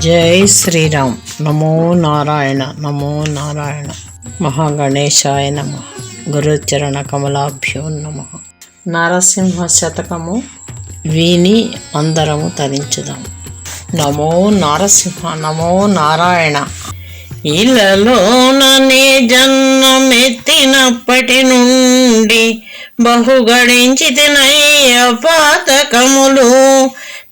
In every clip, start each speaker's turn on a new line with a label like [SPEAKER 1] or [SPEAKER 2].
[SPEAKER 1] జై శ్రీరామ్. నమో నారాయణ, నమో నారాయణ. మహాగణేశాయ నమ. గురుచరణ కమలాభ్యో నమ. నరసింహ శతకము విని అందరము తరించుదాం. నమో నరసింహ, నమో నారాయణ. ఇలలోననే జన్మమెత్తినప్పటి నుండి బహుగడించితినయ్య పాతకములు.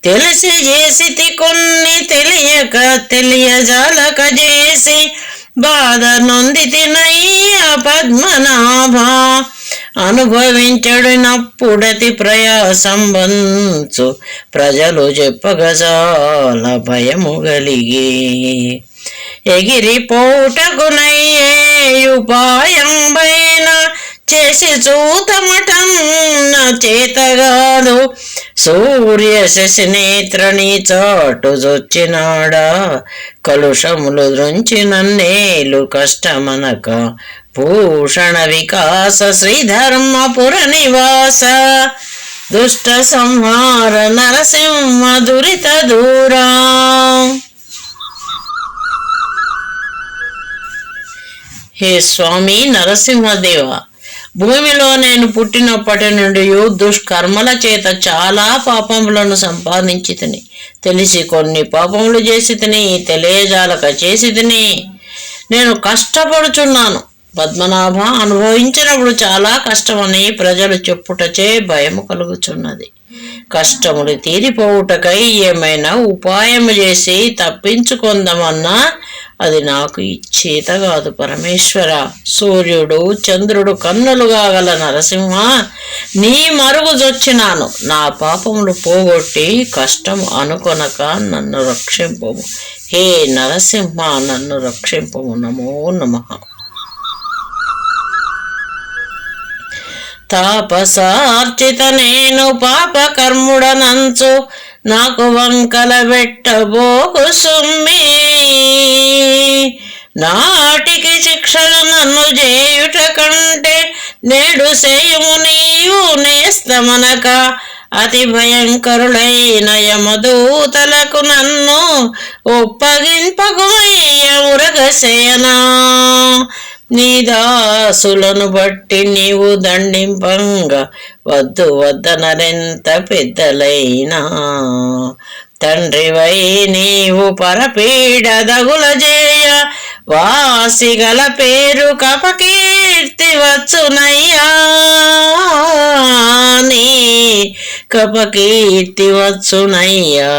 [SPEAKER 1] తెలిసి చేసితి కొన్ని తెలియక తెలియజాలక చేసి బాధ నొందితినయ్య పద్మనాభ. అనుభవించడినప్పుడతి ప్రయాసం వంచు ప్రజలు చెప్పగజాల భయము గలిగి. ఎగిరిపోటకునయ్యే ఉపాయం పైన చేసి చూతమటన్న చేతగాదు. సూర్య శశి నేత్రని చాటు జొచ్చినాడా కలుషములు దృంచి నన్నేలు కష్టమనక. భూషణ వికాస శ్రీధర్మపుర నివాస దుష్ట సంహార నరసింహ దురిత దూరా. హే స్వామి నరసింహదేవ, భూమిలో నేను పుట్టినప్పటి నుండి దుష్కర్మల చేత చాలా పాపములను సంపాదించి తిని, తెలిసి కొన్ని పాపములు చేసి తిని, తెలియజాలక చేసి తిని నేను కష్టపడుచున్నాను. పద్మనాభ, అనుభవించినప్పుడు చాలా కష్టమని ప్రజలు చెప్పుటచే భయము కలుగుచున్నది. కష్టములు తీరిపోవుటకై ఏమైనా ఉపాయము చేసి తప్పించుకుందామన్నా అది నాకు చేత కాదు పరమేశ్వర. సూర్యుడు చంద్రుడు కన్నులుగా గల నరసింహ, నీ మరుగుజొచ్చినాను. నా పాపములు పోగొట్టి కష్టం అనుకొనక నన్ను రక్షింపము. హే నరసింహ, నన్ను రక్షింపము. నమో నమః. తాపసార్చిత నేను పాపకర్ముడనంచు నాకు వంకల పెట్టబోకు సుమ్మి. నాటికి శిక్షలు నన్ను చేయుట కంటే నేడు సేయము నీవు నేస్తమనక. అతి భయంకరులైన యమదూతలకు నన్ను ఒప్పగింపకుమయ్య ఉరగసేయనా. నీ దాసులను బట్టి నీవు దండింపంగా వద్దు వద్దనరెంత పెద్దలైనా. తండ్రివై నీవు పరపీడ దగుల చేయ వాసిగల పేరు కపకీర్తి వచ్చునయ్యా. నీ కపకీర్తి వచ్చునయ్యా.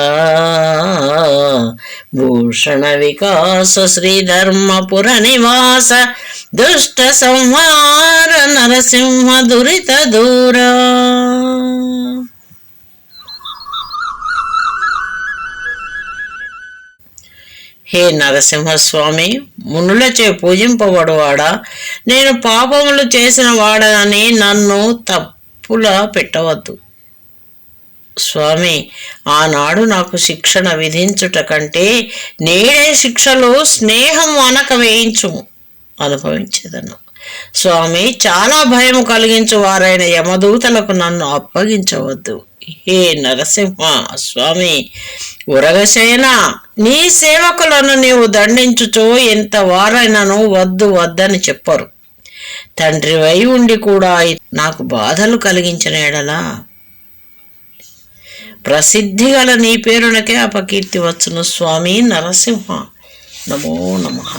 [SPEAKER 1] భూషణ వికాస శ్రీధర్మపుర నివాస దుష్ట సంహార నరసింహ దురిత దూరా. హే నరసింహస్వామి, మునులచే పూజింపబడువాడా, నేను పాపములు చేసిన వాడని నన్ను తప్పులా పెట్టవద్దు. స్వామి, ఆనాడు నాకు శిక్షణ విధించుట కంటే నేడే శిక్షలు స్నేహం అనక వేయించుము, అనుభవించేదను. స్వామి, చాలా భయం కలిగించు వారైన యమదూతలకు నన్ను అప్పగించవద్దు. హే నరసింహ స్వామి, ఉరగసేన, నీ సేవకులను నీవు దండించుచో ఎంత వారైనను వద్దు వద్దని చెప్పరు. తండ్రివై ఉండి కూడా నాకు బాధలు కలిగించిన ఎడలా ప్రసిద్ధి గల నీ పేరునకే అపకీర్తి వచ్చును. స్వామి నరసింహ, నమో నమః.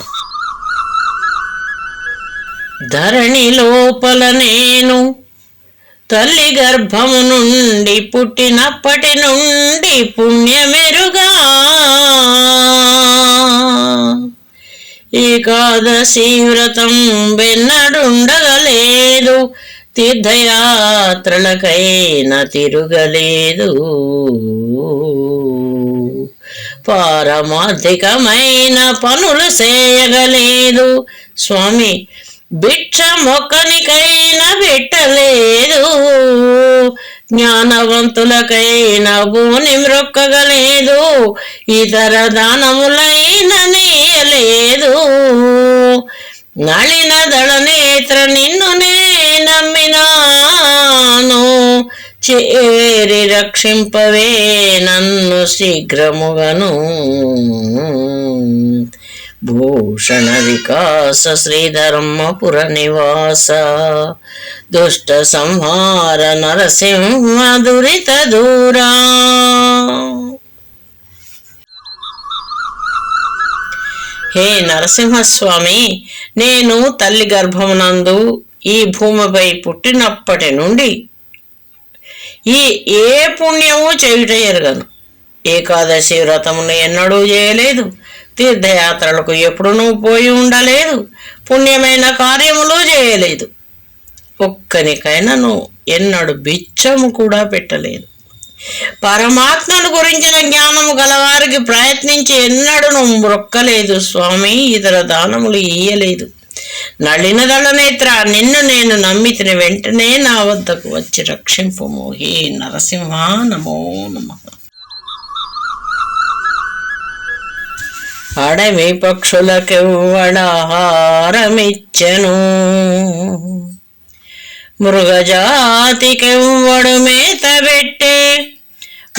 [SPEAKER 1] ధరణి లోపల నేను తల్లి గర్భము నుండి పుట్టినప్పటి నుండి పుణ్యమెరుగా. ఏకాదశి వ్రతం వెన్నడుండగలేదు, తీర్థయాత్రలకైనా తిరుగలేదు. పారమార్థికమైన పనులు చేయగలేదు. స్వామి, భిక్ష మొక్కనికైనా పెట్టలేదు. జ్ఞానవంతులకైనా భూని మ్రొక్కగలేదు. ఇతర దానములైన నీయలేదు. నళిన దళ నేత్ర నిన్ను నే నమ్మినాను, చేరి రక్షింపవే నన్ను శీఘ్రముగను. భూషణ వికాస శ్రీధర్మపుర నివాస, దుష్ట సంహార నరసింహ దురిత దూరా. హే నరసింహస్వామి, నేను తల్లి గర్భమునందు ఈ భూమిపై పుట్టినప్పటి నుండి ఏ పుణ్యము చేయుట ఎరగను. ఏకాదశి వ్రతమును ఎన్నడూ చేయలేదు, తీర్థయాత్రలకు ఎప్పుడునూ పోయి ఉండలేదు, పుణ్యమైన కార్యములు చేయలేదు, ఒక్కనికైనాను ఎన్నడు బిచ్చము కూడా పెట్టలేదు. పరమాత్మను గురించిన జ్ఞానము గలవారికి ప్రయత్నించి ఎన్నడూ మొక్కలేదు స్వామి, ఇతర దానములు ఇయ్యలేదు. నళిన దళనేత్ర నిన్ను నేను నమ్మితిని, వెంటనే నా వద్దకు వచ్చి రక్షింపుము. హే నరసింహ, నమో నమః. అడవి పక్షులకెవ్వడాహారమిచ్చెను, మృగజాతికెవ్వడు మేత పెట్టే,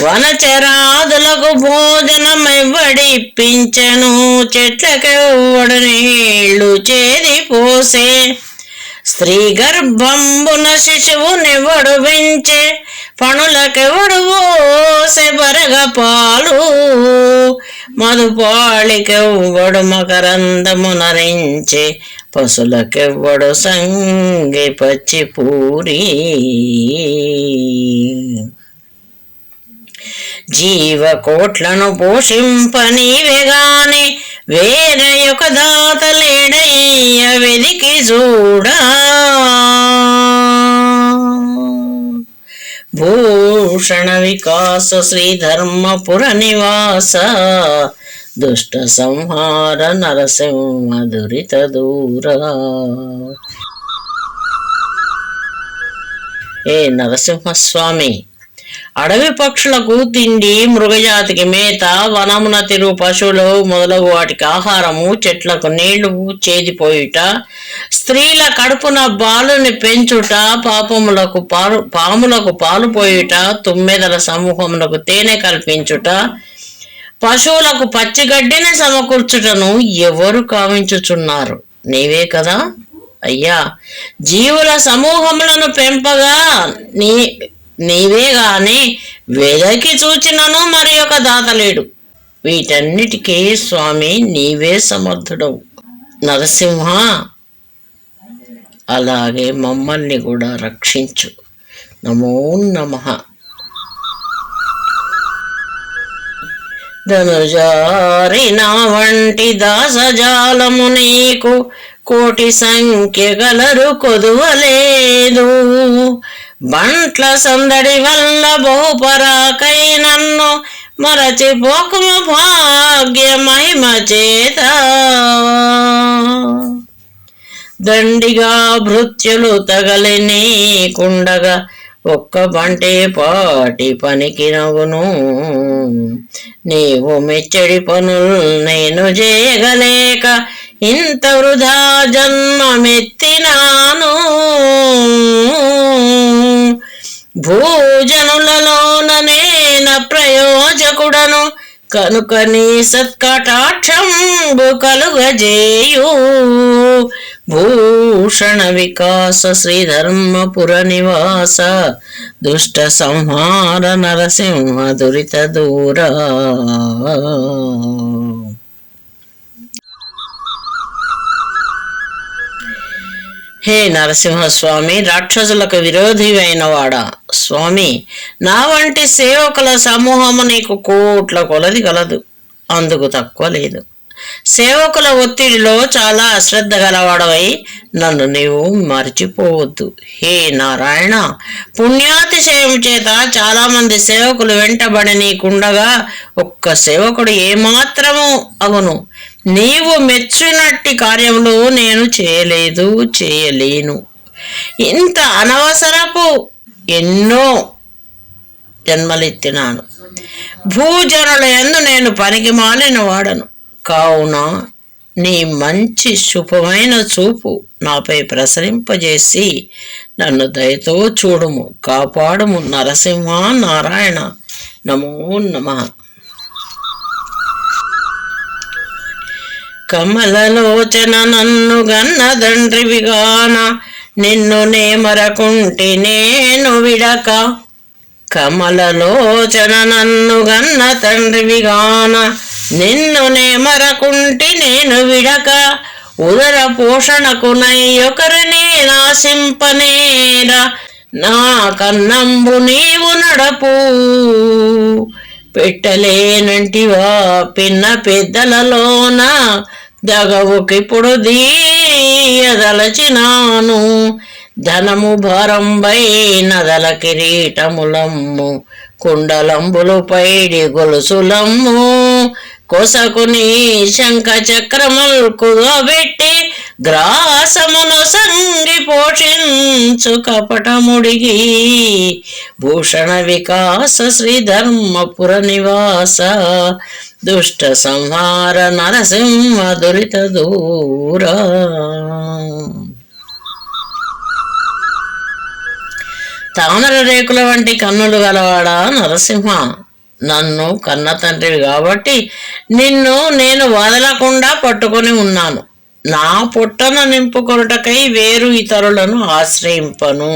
[SPEAKER 1] వనచరాదులకు భోజనమివ్వడిప్పించెను, చెట్లకెవ్వడు నీళ్లు చేది పోసే, స్త్రీ గర్భంబున శిశువునెవ్వడు పెంచే, పణులకెవ్వడు పోసే బరగ పాలు, మధుపాళికెవ్వడు మకరందమునరించే, పశులకెవ్వడు సంగి పచ్చి పూరి. జీవకోట్లను పోషింపనీవెగాని వేరే ఒక దాత లేడయ్య వెదికి చూడా. భూషణ వికాస శ్రీధర్మపుర నివాస, దుష్ట సంహార నరసింహ దురిత దూరా. ఏ నరసింహస్వామి, అడవి పక్షులకు తిండి, మృగజాతికి మేత, వనమున తిరుగు పశువులు మొదలగు వాటికి ఆహారము, చెట్లకు నీళ్లు చేదిపోయుట, స్త్రీల కడుపున బాలుని పెంచుట, పాములకు పాలు పోయుట, తుమ్మెదల సమూహములకు తేనె కల్పించుట, పశువులకు పచ్చిగడ్డిని సమకూర్చుటను ఎవరు కావించుచున్నారు? నీవే కదా అయ్యా. జీవుల సమూహములను పెంపగా నీవే గాని వెదకి చూచినను మరి ఒక దాతలేడు. వీటన్నిటికీ స్వామి నీవే సమర్థుడవు. నరసింహ, అలాగే మమ్మల్ని కూడా రక్షించు. నమో నమః. ధనుజారిన వంటి దాసజాలము నీకు కోటి సంఖ్య గలరు కొదువలేదు, బంట్ల సందడి వల్ల బహుపరాకై నన్ను మరచిపోకుము భాగ్య మహిమ చేత. దండిగా భృత్యులు తగలి నీకుండగా ఒక్క బంటే పాటి పనికి నవ్వును, నీవు మెచ్చడి పనులు నేను చేయగలేక ఇంత వృధా జన్మమెత్తినాను. భూజనులలోన నేన ప్రయోజకుడను కనుక నీ సత్కటాక్షంబు కలుగజేయు. భూషణ వికాస శ్రీధర్మపుర నివాస, దుష్ట సంహార నరసింహ దురిత దూరా. హే నరసింహస్వామి, రాక్షసులకు విరోధివైన వాడా స్వామి, నా వంటి సేవకుల సమూహము నీకు కోట్ల కొలది కలదు, అందుకు తక్కువ లేదు. సేవకుల ఒత్తిడిలో చాలా అశ్రద్ధ గలవాడవై నన్ను నీవు మర్చిపోవద్దు. హే నారాయణ, పుణ్యాతిశయం చేత చాలా మంది సేవకులు వెంటబడి నీకుండగా ఒక్క సేవకుడు ఏమాత్రము అగును. నీవు మెచ్చినట్టి కార్యములు నేను చేయలేను. ఇంత అనవసరపు ఎన్నో జన్మలెత్తినాను. భూజనుల యందు నేను పనికి మాలిన వాడను కావున నీ మంచి శుభమైన చూపు నాపై ప్రసరింపజేసి నన్ను దయతో చూడుము, కాపాడుము నరసింహ నారాయణ. నమో నమః. కమలలోచన నన్ను గన్న దండ్రివిగాన నిన్ను నే మరకుంటి నేను విడక. కమలలోచన నన్ను గన్న తండ్రివిగాన నిన్ను నే మరకుంటి నేను విడక. ఉదర పోషణకు నయ్యొకరిని నాశింపనేరా, నా కన్నంబు నీవు నడపు. పెట్టలేనంటివా పిన్న పెద్దలలోన దగవుకిప్పుడు దీయదలచినాను. ధనము భారంబై నదల కిరీటములమ్ము, కుండలంబులు పైడి గొలుసులమ్ము. కొసకుని శంఖ చక్రములు కుదబెట్టి గ్రాసమును సంగి పోషించు కపటముడిగి. భూషణ వికాస శ్రీధర్మపుర నివాస, దుష్ట సంహార నరసింహ దురిత దూర. తామర రేకుల వంటి కన్నులు గలవాడా నరసింహ, నన్ను కన్న తండ్రివి కాబట్టి నిన్ను నేను వదలకుండా పట్టుకొని ఉన్నాను. నా పొట్టను నింపుకొనుటకై వేరు ఇతరులను ఆశ్రయింపను.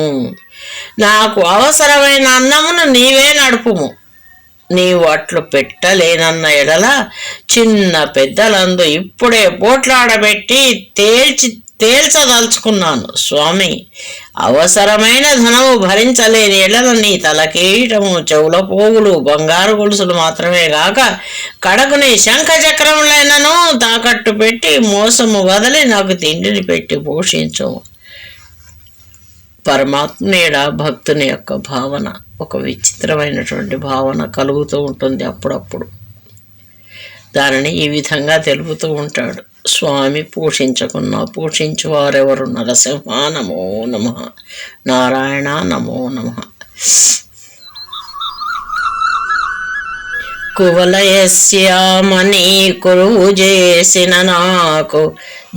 [SPEAKER 1] నాకు అవసరమైన అన్నమును నీవే నడుపుము. నీవు అట్లు పెట్టలేనన్న ఎడల చిన్న పెద్దలందు ఇప్పుడే పోట్లాడబెట్టి తేల్చదలుచుకున్నాను స్వామి. అవసరమైన ధనము భరించలేని ఎడల నీ తలకీటము, చెవుల పోగులు, బంగారు గొలుసులు మాత్రమే గాక కడకుని శంఖ చక్రములైనను తాకట్టు పెట్టి మోసము వదలి నాకు తిండిని పెట్టి పోషించు. పరమాత్మేడ భక్తుని యొక్క భావన ఒక విచిత్రమైనటువంటి భావన కలుగుతూ ఉంటుంది అప్పుడప్పుడు. దానిని ఈ విధంగా తెలుపుతూ ఉంటాడు. స్వామి పోషించకున్నా పోషించు వారెవరు? నరసింహ నమో నమః, నారాయణ నమో నమః. కువలయస్యామని కురువు చేసిన నాకు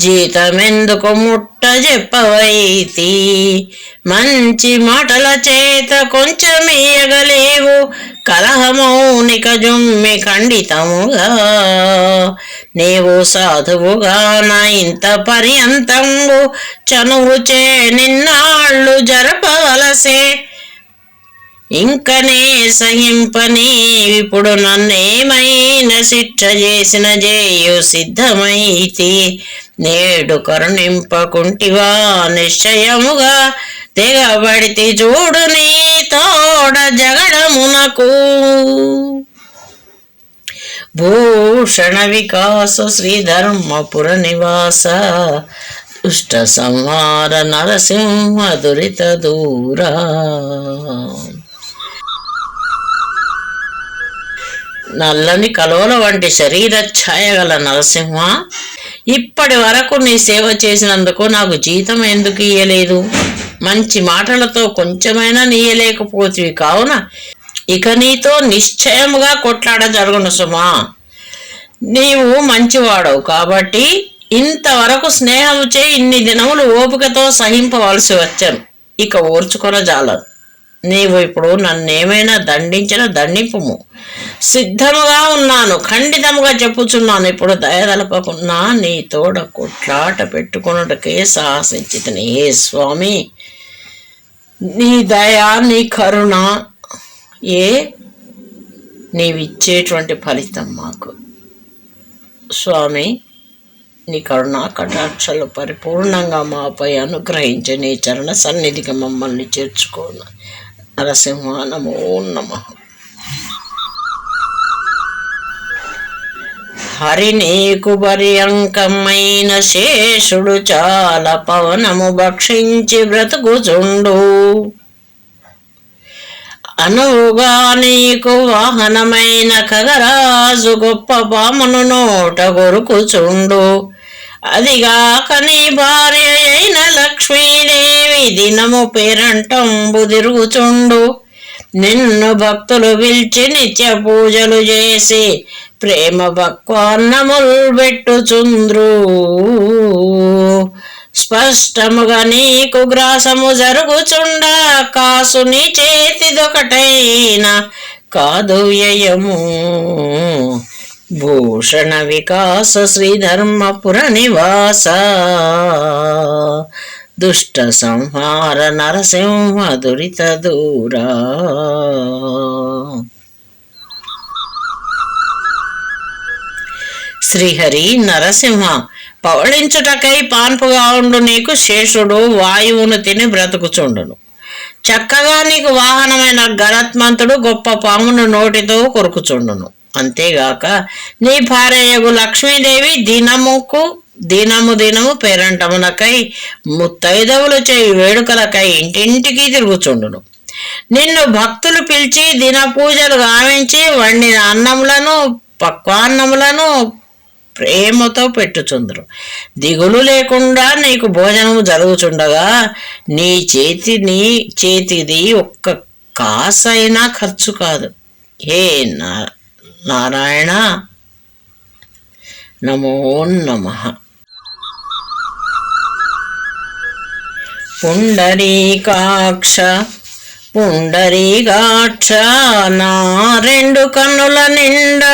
[SPEAKER 1] జీతమెందుకు ముట్ట చెప్పవైతి. మంచి మాటల చేత కొంచెమియగలేవు, కలహమౌనిక జుమ్మి ఖండితముగా. నీవు సాధువుగా నా ఇంత పర్యంతంబు చనువుచే నిన్నాళ్ళు జరపవలసే. ఇంకనే సహింపని ఇప్పుడు నన్నేమైన శిక్ష చేసిన జేయు సిద్ధమైతి. నేడు కరుణింపకుంటివా నిశ్చయముగా, తెగబడితి చూడు నీ తోడ జగడమునకు. భూషణ వికాస శ్రీధర్మపుర నివాస, దుష్ట సంహార నరసింహ దురిత దూర. నల్లని కలోల వంటి శరీర ఛాయ గల నరసింహ, ఇప్పటి వరకు నీ సేవ చేసినందుకు నాకు జీతం ఎందుకు ఇయ్యలేదు? మంచి మాటలతో కొంచెమైనా నీయలేకపోతివి కావున ఇక నీతో నిశ్చయముగా కొట్లాడ జరుగును సుమా. నీవు మంచివాడవు కాబట్టి ఇంతవరకు స్నేహము చే ఇన్ని దినములు ఓపికతో సహింపవలసి వచ్చాను. ఇక ఓర్చుకొనజాలదు. నీవు ఇప్పుడు నన్నేమైనా దండించిన దండింపుము. సిద్ధముగా ఉన్నాను, ఖండితముగా చెప్పుచున్నాను. ఇప్పుడు దయదలపకున్నా నీ తోడ కొట్లాట పెట్టుకొనుటకే సాహసించితిని. ఏ స్వామి, నీ దయ నీ కరుణ నీవిచ్చేటువంటి ఫలితం మాకు. స్వామి, నీ కరుణా కటాక్షలు పరిపూర్ణంగా మాపై అనుగ్రహించి నీ చరణ సన్నిధికి మమ్మల్ని చేర్చుకోను. నరసింహ నమో నమః. హరి నీకు పర్యంకమైన శేషుడు చాలా పవనము భక్షించి బ్రతుకుచుండు. అనువుగా నీకు వాహనమైన ఖగరాజు గొప్ప పామును నోట గొరుకుచుండు. అదిగాక నీ భార్య అయిన లక్ష్మీదేవి దినము పేరంటంబు తిరుగుచుండు. నిన్ను భక్తులు పిలిచి నిత్య పూజలు చేసి ప్రేమ భక్వాన్నముల్ పెట్టుచుంద్రు. స్పష్టముగా నీకు గ్రాసము జరుగుచుండ, కాసు నీ చేతిదొకటైనా కాదు వ్యయము. భూషణ వికాస శ్రీధర్మపుర నివాస, దుష్ట సంహార నరసింహ దురిత దూరా. శ్రీహరి నరసింహ, పవళించుటకై పాన్పుగా ఉండు నీకు శేషుడు వాయువును తిని బ్రతుకుచుండును. చక్కగా నీకు వాహనమైన గరత్మంతుడు గొప్ప పామును నోటితో కొరుకుచుండును. అంతేగాక నీ భార్యయగు లక్ష్మీదేవి దినము పేరంటమునకై ముత్తైదవులు చేయి వేడుకలకై ఇంటింటికి తిరుగుచుండును. నిన్ను భక్తులు పిలిచి దిన పూజలు గావించి వండిన అన్నములను పక్వాన్నములను ప్రేమతో పెట్టుచుందరు. దిగులు లేకుండా నీకు భోజనము జరుగుచుండగా నీ చేతిది ఒక్క కాసైనా ఖర్చు కాదు. హే నారాయణ, నమో నమః. పుండరీకాక్ష నా రెండు కన్నుల నిండా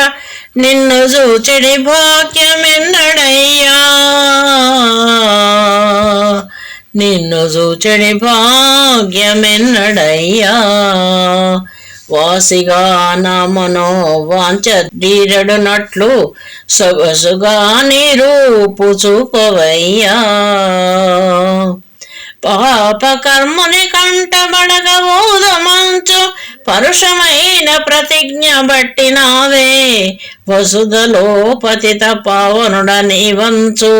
[SPEAKER 1] నిన్ను చూచెడి భాగ్యమెన్నడయ్యా, నిన్ను చూచెడి భాగ్యమెన్నడయ్యా. వాసిగా నా మనో వాంఛ తీరడునట్లు సొగసుగా నీ రూపు చూపవయ్యా. పాపకర్ముని కంటబడగ ఊదమంచు పరుషమైన ప్రతిజ్ఞ బట్టినావే. వసుధలో పతిత పావనుడ నీవంచు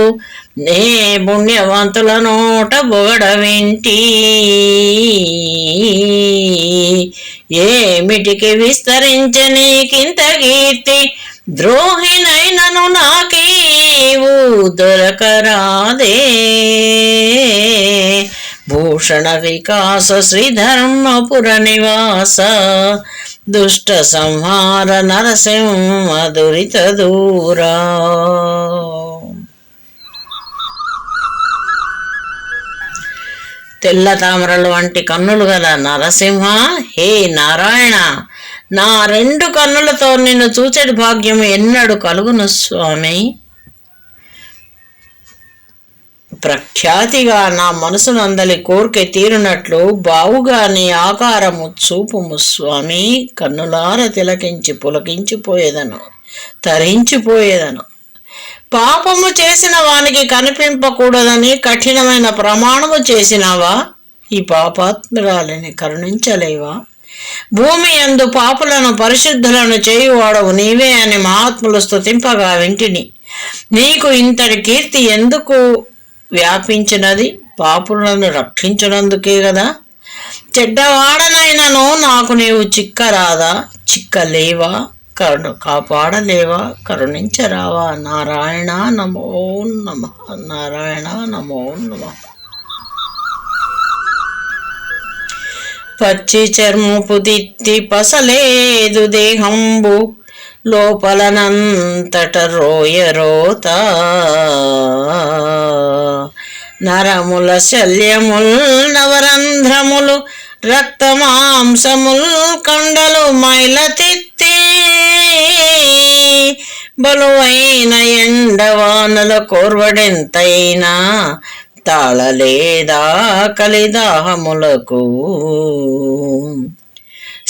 [SPEAKER 1] నే పుణ్యవంతుల నోట బొగడ వింటి. ఏమిటికి విస్తరించే నీకింత కీర్తి, ద్రోహినైనను నాకీవు దొరకరాదే. భూషణ వికాస శ్రీధర్మపుర నివాస, దుష్ట సంహార నరసింహ దురిత దూరా. తెల్ల తామరలు వంటి కన్నులు గల నరసింహ, హే నారాయణ, నా రెండు కన్నులతో నిన్ను చూచెడి భాగ్యం ఎన్నడు కలుగును స్వామి. ప్రఖ్యాతిగా నా మనసునందలి కోరిక తీరునట్లు బావుగా నీ ఆకారము చూపుము స్వామి. కన్నులార తిలకించి పులకించిపోయేదను, తరించిపోయేదను. పాపము చేసిన వానికి కనిపింపకూడదని కఠినమైన ప్రమాణము చేసినావా? ఈ పాపాత్మురాలిని కరుణించలేవా? భూమి యందు పాపులను పరిశుద్ధులను చేయువాడవు నీవే అని మహాత్ములు స్తుతింపగా వింటిని. నీకు ఇంతటి కీర్తి ఎందుకు వ్యాపించినది? పాపులను రక్షించినందుకే కదా. చెడ్డవాడనైనను నాకు నీవు చిక్కరాదా? చిక్కలేవా? కాపాడలేవా? కరుణించరావా? నారాయణ నమో నమః. నారాయణ నమో నమః. పచ్చి చర్మపు దిత్తి పసలేదు దేహంబు, లోపలనంతట రోయరోత. నరముల శల్యముల్ నవరంధ్రములు, రక్తమాంసముల్ కండలు మైలతిత్తి. బలువైన ఎండవానల కోర్వడెంతైనా తాళలేదా కలిదాహములకు.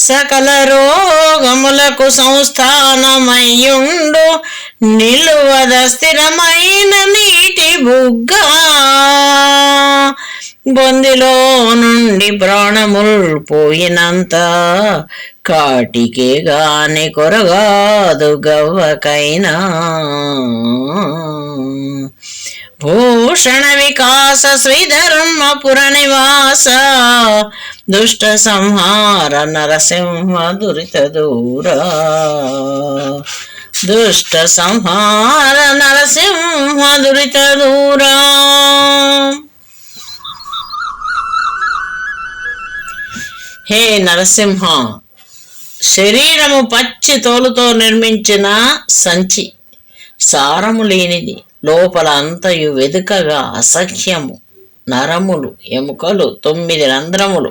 [SPEAKER 1] సకల రోగములకు సంస్థానమయ్యుండు, నిలువద స్థిరమైన నీటి బుగ్గా. బొందిలో నుండి ప్రాణముల్ పోయినంత కాటికే గాని కొరగాదు గవ్వకైనా. భూషణ వికాస శ్రీధర్మపుర నివాస, దుష్ట సంహార నరసింహ దురిత దూరా. దుష్ట సంహార నరసింహ దురిత దూరా. హే నరసింహ, శరీరము పచ్చి తోలుతో నిర్మించిన సంచి, సారము లేనిది, లోపల అంతయు వెదుకగా అసఖ్యము, నరములు, ఎముకలు, 9 రంధ్రములు,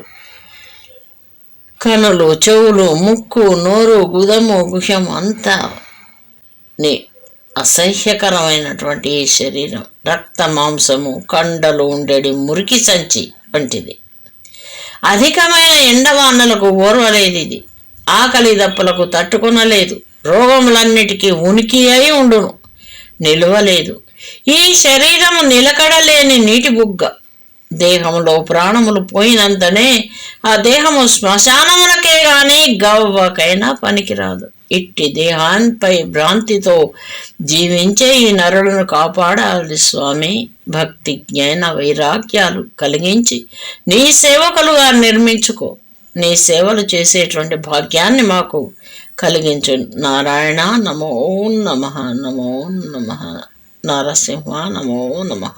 [SPEAKER 1] కనులు, చెవులు, ముక్కు, నోరు, గుదము, గుహ్యం అంతా అసహ్యకరమైనటువంటి ఈ శరీరం రక్త మాంసము, కండలు ఉండేది మురికి సంచి వంటిది. అధికమైన ఎండవానలకు ఓర్వలేదు ఇది. ఆకలి దప్పులకు తట్టుకొనలేదు. రోగములన్నిటికీ ఉనికి అయి ఉండును, నిలువలేదు. ఈ శరీరము నిలకడలేని నీటి బుగ్గ. దేహములో ప్రాణములు పోయినంతనే ఆ దేహము శ్మశానములకే గాని గవ్వకైనా పనికిరాదు. ఇట్టి దేహాన్పై భ్రాంతితో జీవించే ఈ నరులను కాపాడాలి స్వామి. భక్తి, జ్ఞాన, వైరాగ్యాలు కలిగించి నీ సేవకులుగా నిర్మించుకో. నీ సేవలు చేసేటువంటి భాగ్యాన్ని మాకు కలిగించు. నారాయణ నమో నమః, నమో నమః. నరసింహ నమో నమః.